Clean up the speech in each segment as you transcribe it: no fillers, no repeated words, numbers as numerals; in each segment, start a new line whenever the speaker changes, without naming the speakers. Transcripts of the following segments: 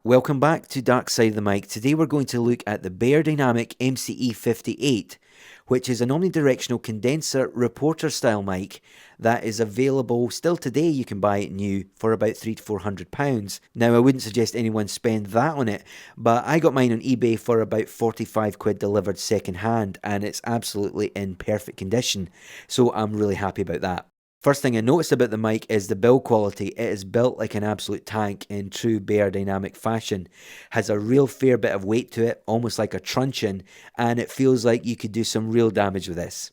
Welcome back to Dark Side of the Mic. Today we're going to look at the Beyerdynamic MCE 58, which is an omnidirectional condenser reporter style mic that is available still today. You can buy it new for about £300 to £400. Now I wouldn't suggest anyone spend that on it, but I got mine on eBay for about 45 quid delivered second hand, and it's absolutely in perfect condition, so I'm really happy about that. First thing I noticed about the mic is the build quality. It is built like an absolute tank in true Beyerdynamic fashion. Has a real fair bit of weight to it, almost like a truncheon, and it feels like you could do some real damage with this.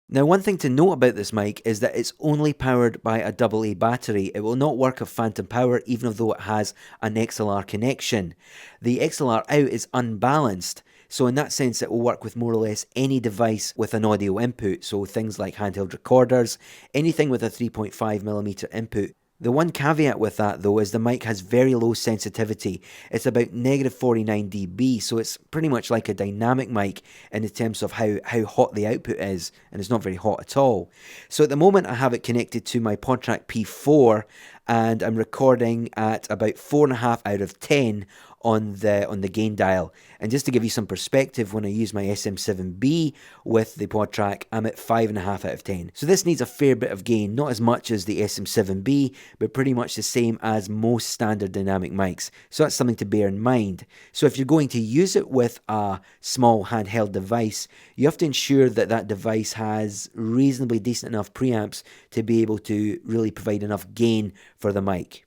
Now, one thing to note about this mic is that it's only powered by a AA battery. It will not work off phantom power even though it has an XLR connection. The XLR out is unbalanced, so in that sense it will work with more or less any device with an audio input, so things like handheld recorders, anything with a 3.5mm input. The one caveat with that though is the mic has very low sensitivity. It's about negative 49 dB, so it's pretty much like a dynamic mic in terms of how hot the output is, and it's not very hot at all. So at the moment I have it connected to my PodTrak P4 and I'm recording at about 4.5 out of 10 on the gain dial. And just to give you some perspective, when I use my SM7B with the PodTrak, I'm at 5.5 out of 10. So this needs a fair bit of gain, not as much as the SM7B, but pretty much the same as most standard dynamic mics. So that's something to bear in mind. So if you're going to use it with a small handheld device, you have to ensure that that device has reasonably decent enough preamps to be able to really provide enough gain for the mic.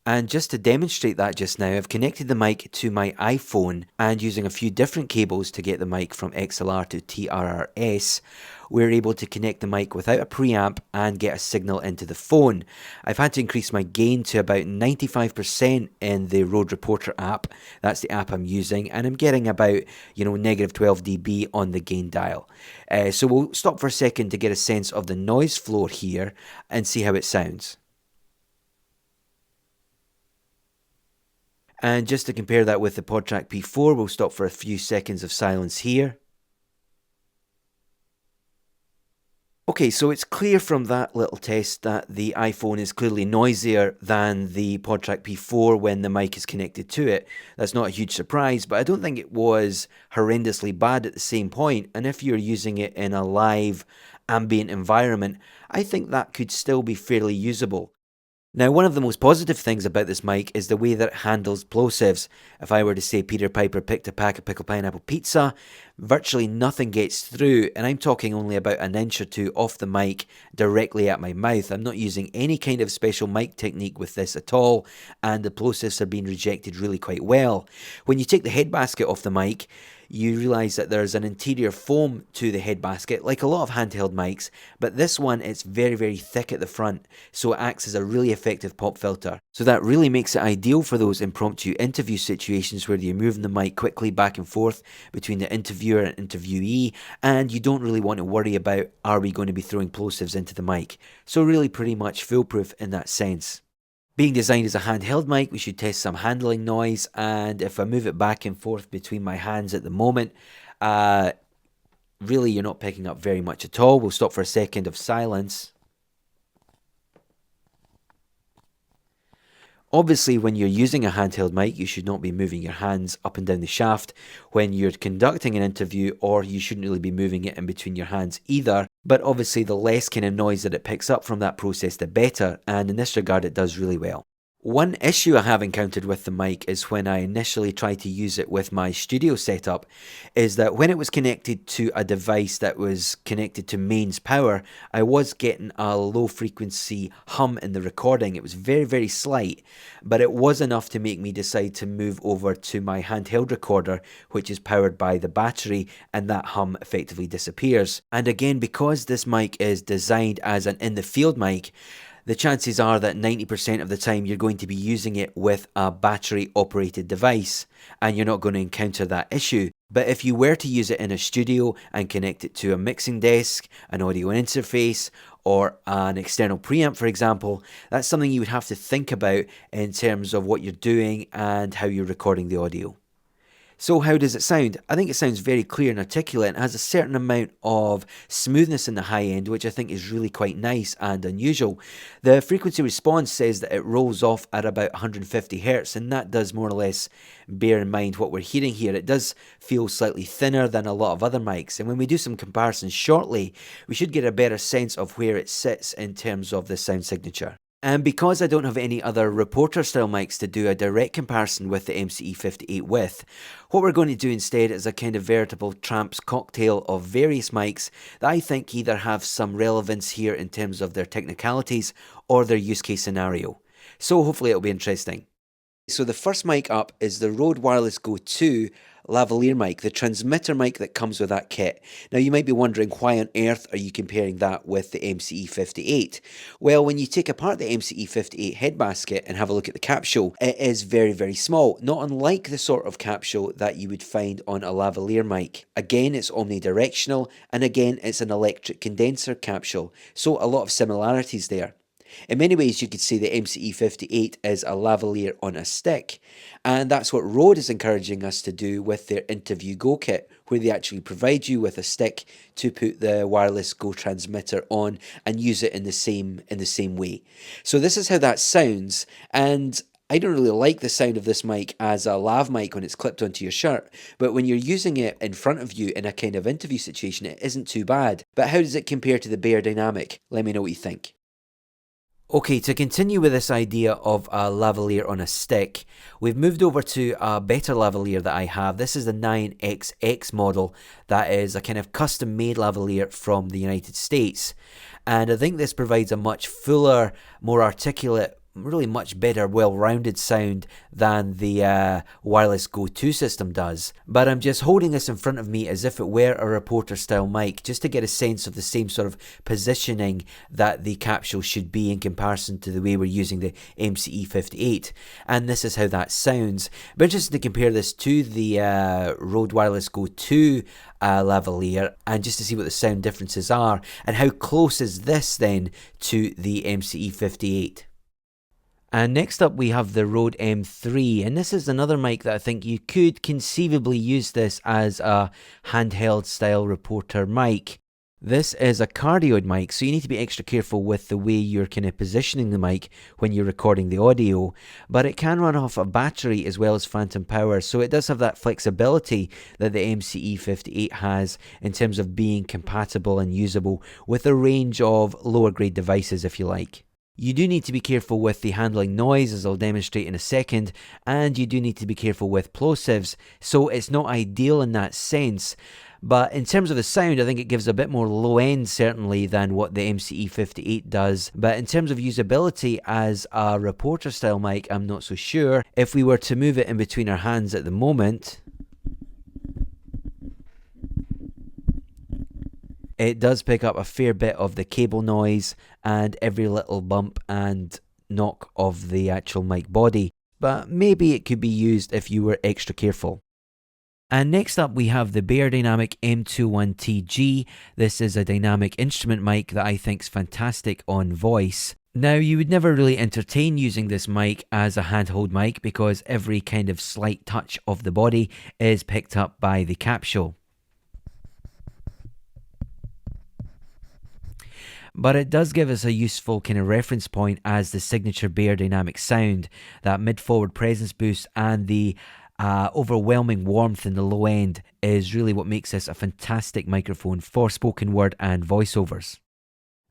And just to demonstrate that just now, I've connected the mic to my iPhone, and using a few different cables to get the mic from XLR to TRRS, we're able to connect the mic without a preamp and get a signal into the phone. I've had to increase my gain to about 95% in the Rode Reporter app. That's the app I'm using, and I'm getting about, negative 12 dB on the gain dial. So we'll stop for a second to get a sense of the noise floor here and see how it sounds. And just to compare that with the PodTrak P4, we'll stop for a few seconds of silence here. Okay, so it's clear from that little test that the iPhone is clearly noisier than the PodTrak P4 when the mic is connected to it. That's not a huge surprise, but I don't think it was horrendously bad at the same point. And if you're using it in a live ambient environment, I think that could still be fairly usable. Now, one of the most positive things about this mic is the way that it handles plosives. If I were to say Peter Piper picked a pack of pickled pineapple pizza, virtually nothing gets through, and I'm talking only about an inch or two off the mic directly at my mouth. I'm not using any kind of special mic technique with this at all, and the plosives are being rejected really quite well. When you take the head basket off the mic, you realise that there's an interior foam to the head basket, like a lot of handheld mics, but this one it's very, very thick at the front, so it acts as a really effective pop filter. So that really makes it ideal for those impromptu interview situations where you're moving the mic quickly back and forth between the interviewer and interviewee, and you don't really want to worry about, are we going to be throwing plosives into the mic? So really pretty much foolproof in that sense. Being designed as a handheld mic, we should test some handling noise, and if I move it back and forth between my hands at the moment, really you're not picking up very much at all. We'll stop for a second of silence. Obviously, when you're using a handheld mic, you should not be moving your hands up and down the shaft when you're conducting an interview, or you shouldn't really be moving it in between your hands either. But obviously, the less kind of noise that it picks up from that process, the better, and in this regard, it does really well. One issue I have encountered with the mic is when I initially tried to use it with my studio setup, is that when it was connected to a device that was connected to mains power, I was getting a low frequency hum in the recording. It was very, very slight, but it was enough to make me decide to move over to my handheld recorder, which is powered by the battery, and that hum effectively disappears. And again, because this mic is designed as an in the field mic, the chances are that 90% of the time you're going to be using it with a battery operated device, and you're not going to encounter that issue. But if you were to use it in a studio and connect it to a mixing desk, an audio interface, or an external preamp, for example, that's something you would have to think about in terms of what you're doing and how you're recording the audio. So how does it sound? I think it sounds very clear and articulate and has a certain amount of smoothness in the high end, which I think is really quite nice and unusual. The frequency response says that it rolls off at about 150 Hz, and that does more or less bear in mind what we're hearing here. It does feel slightly thinner than a lot of other mics, and when we do some comparisons shortly, we should get a better sense of where it sits in terms of the sound signature. And because I don't have any other reporter style mics to do a direct comparison with the MCE58 with, what we're going to do instead is a kind of veritable tramp's cocktail of various mics that I think either have some relevance here in terms of their technicalities or their use case scenario. So hopefully it'll be interesting. So the first mic up is the Rode Wireless Go 2 lavalier mic, the transmitter mic that comes with that kit. Now you might be wondering, why on earth are you comparing that with the MCE58? Well, when you take apart the MCE58 head basket and have a look at the capsule, it is very, very small, not unlike the sort of capsule that you would find on a lavalier mic. Again, it's omnidirectional, and again, it's an electric condenser capsule, so a lot of similarities there. In many ways, you could say the MCE58 is a lavalier on a stick, and that's what Rode is encouraging us to do with their Interview Go kit, where they actually provide you with a stick to put the wireless Go transmitter on and use it in the same way. So this is how that sounds, and I don't really like the sound of this mic as a lav mic when it's clipped onto your shirt, but when you're using it in front of you in a kind of interview situation, it isn't too bad. But how does it compare to the Beyerdynamic? Let me know what you think. Okay, to continue with this idea of a lavalier on a stick, we've moved over to a better lavalier that I have. This is the Naiant X-X model that is a kind of custom-made lavalier from the United States. And I think this provides a much fuller, more articulate, really much better, well-rounded sound than the wireless Go 2 system does. But I'm just holding this in front of me as if it were a reporter style mic, just to get a sense of the same sort of positioning that the capsule should be in comparison to the way we're using the MCE58. And this is how that sounds. But interested to compare this to the Rode Wireless Go 2 lavalier, and just to see what the sound differences are, and how close is this then to the MCE58. And next up we have the Rode M3, and this is another mic that I think you could conceivably use this as a handheld style reporter mic. This is a cardioid mic, so you need to be extra careful with the way you're kind of positioning the mic when you're recording the audio, but it can run off a battery as well as phantom power, so it does have that flexibility that the MCE58 has in terms of being compatible and usable with a range of lower grade devices, if you like. You do need to be careful with the handling noise, as I'll demonstrate in a second, and you do need to be careful with plosives, so it's not ideal in that sense. But in terms of the sound, I think it gives a bit more low end certainly than what the MCE58 does. But in terms of usability as a reporter style mic, I'm not so sure. If we were to move it in between our hands at the moment, it does pick up a fair bit of the cable noise and every little bump and knock of the actual mic body, but maybe it could be used if you were extra careful. And next up we have the Beyerdynamic M201 TG. This is a dynamic instrument mic that I think is fantastic on voice. Now, you would never really entertain using this mic as a handheld mic because every kind of slight touch of the body is picked up by the capsule. But it does give us a useful kind of reference point as the signature Beyerdynamic sound, that mid-forward presence boost and the overwhelming warmth in the low end is really what makes this a fantastic microphone for spoken word and voiceovers.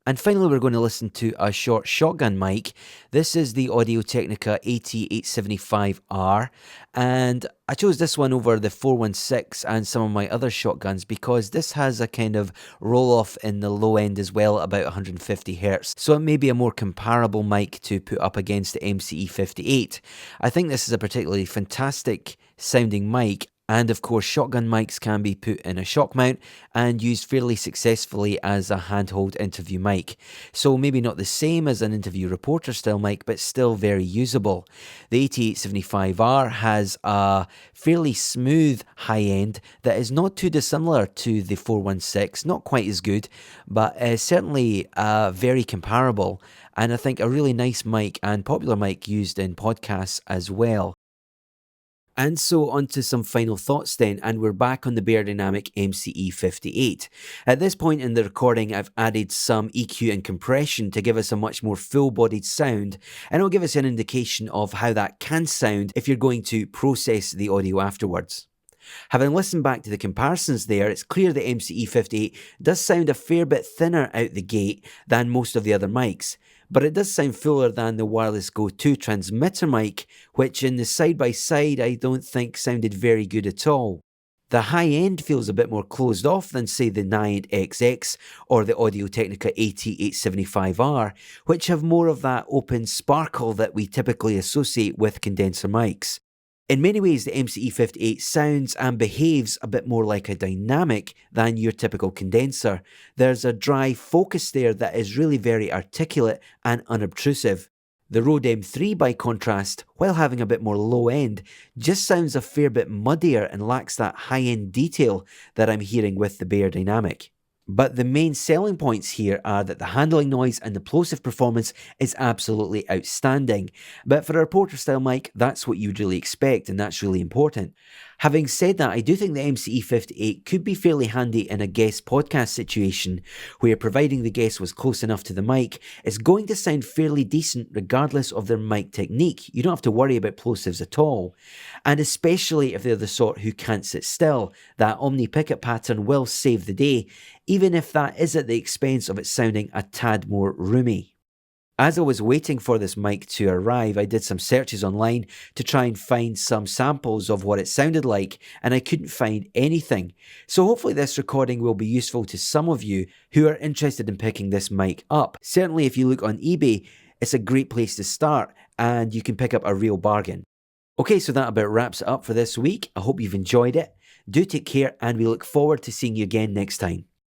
And finally, we're going to listen to a short shotgun mic. This is the Audio Technica AT875R, and I chose this one over the 416 and some of my other shotguns because this has a kind of roll-off in the low end as well, about 150 Hz. So it may be a more comparable mic to put up against the MCE58. I think this is a particularly fantastic sounding mic. And of course, shotgun mics can be put in a shock mount and used fairly successfully as a handheld interview mic. So maybe not the same as an interview reporter style mic, but still very usable. The AT875R has a fairly smooth high end that is not too dissimilar to the 416, not quite as good, but certainly very comparable. And I think a really nice mic and popular mic used in podcasts as well. And so on to some final thoughts then, and we're back on the Beyerdynamic MCE 58. At this point in the recording, I've added some EQ and compression to give us a much more full-bodied sound, and it'll give us an indication of how that can sound if you're going to process the audio afterwards. Having listened back to the comparisons there, it's clear that MCE 58 does sound a fair bit thinner out the gate than most of the other mics, but it does sound fuller than the Wireless Go 2 transmitter mic, which in the side-by-side I don't think sounded very good at all. The high end feels a bit more closed off than say the Naiant X-X or the Audio Technica AT875R, which have more of that open sparkle that we typically associate with condenser mics. In many ways, the MCE58 sounds and behaves a bit more like a dynamic than your typical condenser. There's a dry focus there that is really very articulate and unobtrusive. The Rode M3, by contrast, while having a bit more low end, just sounds a fair bit muddier and lacks that high-end detail that I'm hearing with the Beyerdynamic. But the main selling points here are that the handling noise and the plosive performance is absolutely outstanding. But for a reporter style mic, that's what you'd really expect, and that's really important. Having said that, I do think the MCE58 could be fairly handy in a guest podcast situation, where providing the guest was close enough to the mic, it's going to sound fairly decent regardless of their mic technique. You don't have to worry about plosives at all. And especially if they're the sort who can't sit still, that omni pickup pattern will save the day, even if that is at the expense of it sounding a tad more roomy. As I was waiting for this mic to arrive, I did some searches online to try and find some samples of what it sounded like, and I couldn't find anything. So hopefully this recording will be useful to some of you who are interested in picking this mic up. Certainly if you look on eBay, it's a great place to start, and you can pick up a real bargain. Okay, so that about wraps it up for this week. I hope you've enjoyed it. Do take care, and we look forward to seeing you again next time.